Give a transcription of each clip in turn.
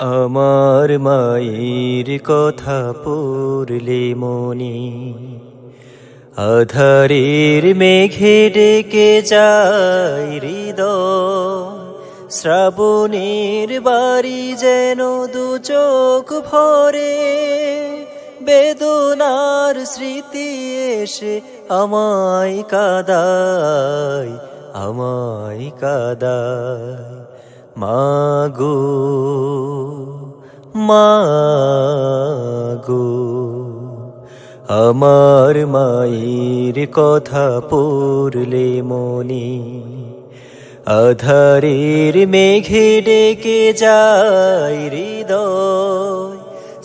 আমার মায়ের কথা পড়লে মনে আধারের মেঘে ডেকে যায় হৃদয়। শ্রাবণের বাড়ি যেন দু চোখ ভরে, বেদনার স্মৃতি এসে আমায় কাঁদায়, আমায় কাঁদায়। মাগো, মাগো, আমার মায়ের কথা পড়লে মনে আধারের মেঘে ডেকে যায় হৃদয়।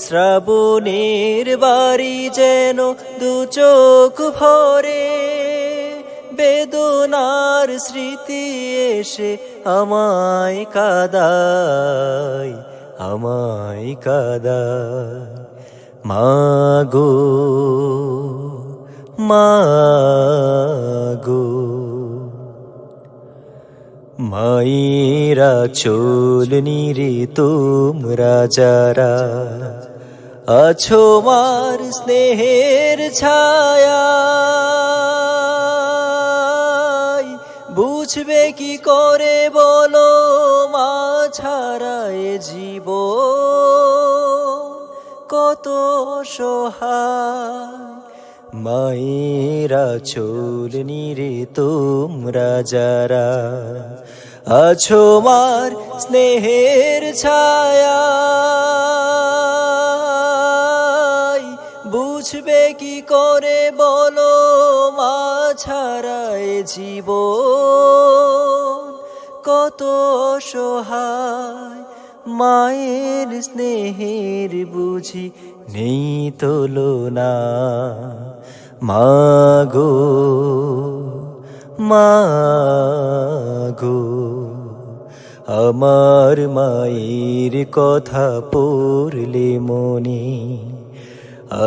শ্রাবণের বাড়ি যেন দু চোখ ভরে, বেদনার স্মৃতি এসে আমায় কাঁদায়, আমায় কাঁদায়। মাগো, মাগো, মায়েরা চোল নিরে তোমরা যারা আছো মার স্নেহের ছায়া, বুঝবে কি করে বলো মা ছাড়া এ জীবন কত সহায়। মায়েরা চোল নিরে তোমরা যারা আছো মার স্নেহের ছায়া, বুঝবে কি করে বলো মা ছাড়া এ জীবন কত সহায়। মায়ের স্নেহের বুঝি নেই তুলনা। মাগো, মাগো, আমার মায়ের কথা পড়লে মনে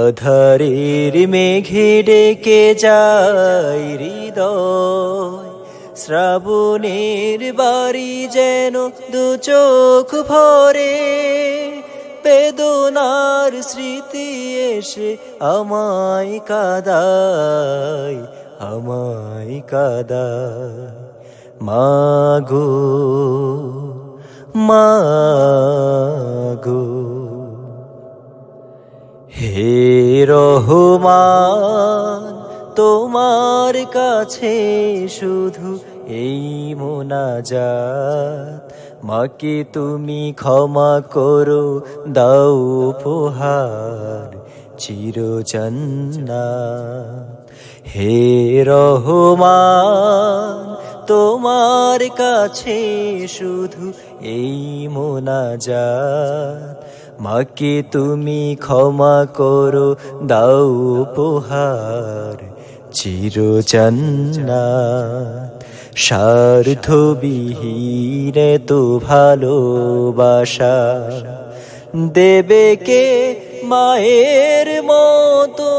আধারের মেঘে ডেকে যায় হৃদয়। শ্রাবণের বাড়ি যেন দু চোখ ভরে, বেদনার স্মৃতি এসে আমায় কাঁদায়, আমায় কাঁদায়। মাগো, মাগো, হে রহমান, তোমার কাছে শুধু এই মোনাজাত। মাকে তুমি ক্ষমা করো, দাও উপহার চির জান্নাত। হে রহমান, তোমার কাছে শুধু এই মোনাজাত। মাকে তুমি ক্ষমা করো, দাও উপহার চির জান্নাত। স্বার্থবিহীন তো ভালোবাসা দেবে কে মায়ের মতো,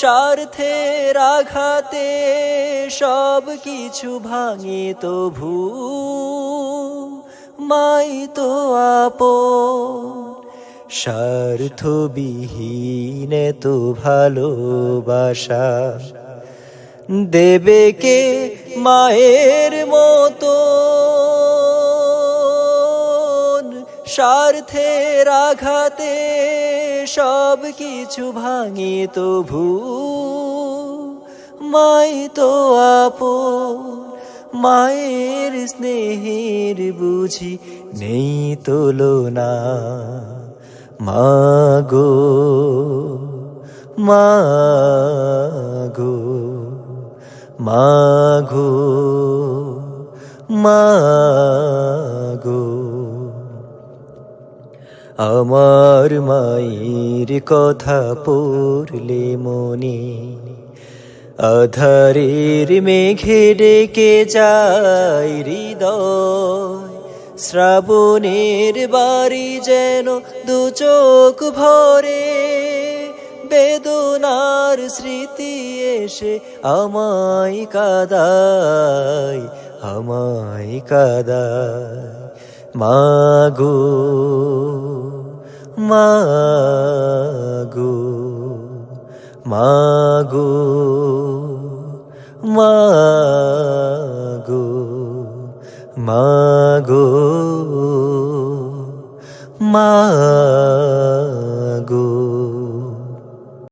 স্বার্থের আঘাতে সব কিছু ভাঙে তবু মাই তো আপন। স্বার্থবিহীন তো ভালোবাসা দেবে কে মায়ের মতো, স্বার্থের আঘাতে সব কিছু ভাঙে তবু মাই তো আপন। মায়ের স্নেহের বুঝি নেই তুলনা। মাগো, মাগো, মাগো, মাগো, আমার মায়ের কথা পড়লে মনে আধারের মেঘে ডেকে যায় হৃদয়। শ্রাবণের বাড়ি যেন দু চোখ ভরে, বেদনার স্মৃতি এসে আমায় কাঁদায়, আমায় কাদায় মাগো মাগো মাগো মাগো মাগো মাগো